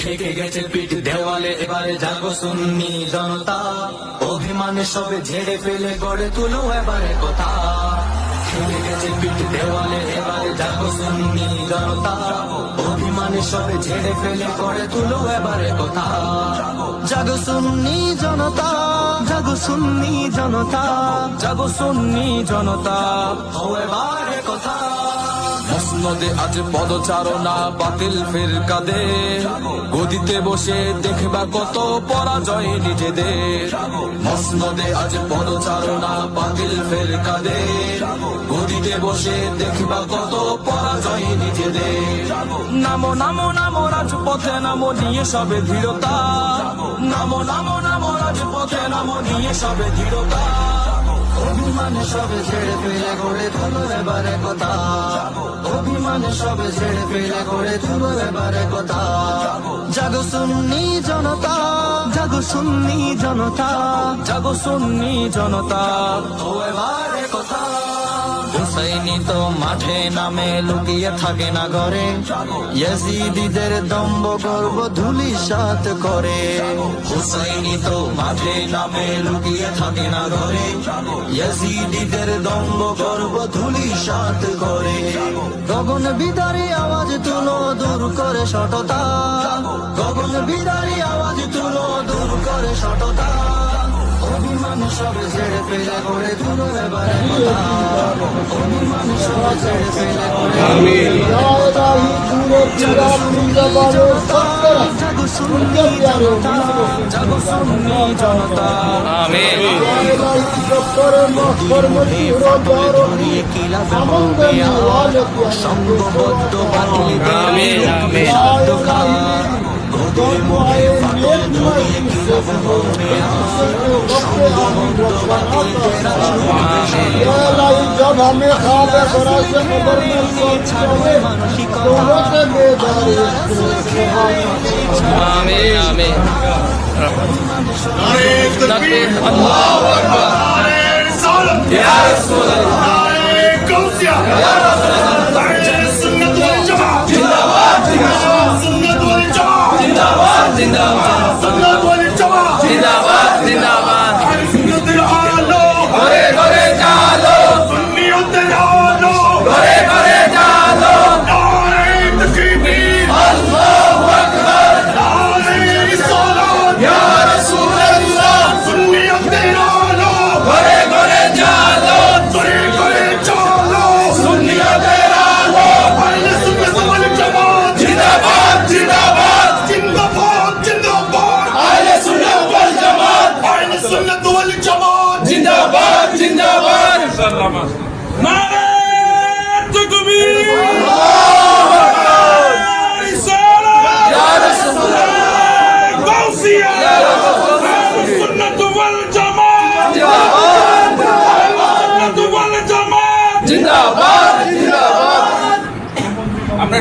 থেকে গেছে পিঠ দেওয়ালে, এবারে জাগো সুন্নি জনতা, অভিমানে সবে ঝেড়ে ফেলে গড়ে তুলো এবারে কথা। থেকে গেছে পিঠ দেওয়ালে, এবারে জাগো সুন্নি জনতা, অভিমানে সবে ঝেড়ে ফেলে গড়ে তুলো এবারে কথা। জাগো সুন্নি জনতা, জাগো সুন্নি জনতা, জাগো সুন্নি জনতা, ও এবারে কথা। মসনদে আজ পদচারণা বাতিল ফিরকাদে, গদিতে বসে দেখবা কত পরাজয় নিজেদের। মসনদে আজ পদচারণা বাতিল ফিরকাদে, গদিতে বসে দেখবা কত পরাজয় নিজেদের। নামো নামো নামো রাজপথে, নামো নিয়ে সবে দৃঢ়তা, নামো নামো নামো রাজপথে, নামো নিয়ে সবে দৃঢ়তা। অভিমানে সবে ছেড়ে ফেলে গড়ে তুলো এবারে কথা, অভিমানে সবে ছেড়ে ফেলে গড়ে তুলো এবারে কথা। জাগো সুন্নি জনতা, জাগো সুন্নি জনতা, জাগো সুন্নি জনতা, ও এবারে কথা। হুসাইনি তো মাঠে নামে লুকিয়ে থাকে না ঘরে, ইয়াজিদিদের দম্ভ গর্ব ধূলিসাৎ করে। হুসাইনি তো মাঠে নামে লুকিয়ে থাকে না ঘরে, ইয়াজিদিদের দম্ভ গর্ব ধূলিসাৎ করে। গগন বিদারী আওয়াজ তুলো দূর করে সততা, গগন বিদারী আওয়াজ তুলো দূর করে সততা। অভিমান সবে ছেড়ে ফেলে গড়ে তুলো এবারে কথা, অভিমান সবে ছেড়ে ফেলে গড়ে জাগো সুন্নি জনতা, জাগো সুন্নি জনতা। আমিন। ধরিয়ে কিলাবে হবে সংঘবদ্ধ বাতিলদের অন্ধকার, গদির মুখে ফাটল ধরিয়ে কিলাবে হবে সংঘবদ্ধ বাতিলদের आमीन आमीन। नारे तकबीर, अल्लाहु अकबर, नारे रिसालत, या रसूल अल्लाह, नारे गौसिया, या रसूल अल्लाह, नारे सुन्नत वल जमात, जिंदाबाद जिंदाबाद, सुन्नत वल जमात, जिंदाबाद जिंदाबाद, सुन्नत वल जमात, जिंदाबाद जिंदाबाद। सुन्नत आलो घरे घरे चालो, सुन्नियत आलो घरे घरे चालो। नारे तकबीर, अल्लाहु अकबर, नारे रिसालत, या रसूल अल्लाह, सुन्नियत आलो घरे घरे चालो, घरे घरे चालो, सुन्नियत आलो। अहले सुन्नत वल जमात, जिंदाबाद जिंदाबाद, जिंदाबाद जिंदाबाद, अहले सुन्नत वल जमात, अहले सुन्नत वल जमात, जिंदाबाद जिंदाबाद। नारे तकबीर, अल्लाहु अकबर, रिसालत, या रसूल अल्लाह, गौसिया, या रसूल अल्लाह, सुन्नत वल जमात, जिंदाबाद, सुन्नत वल जमात, जिंदाबाद जिंदाबाद। আমরা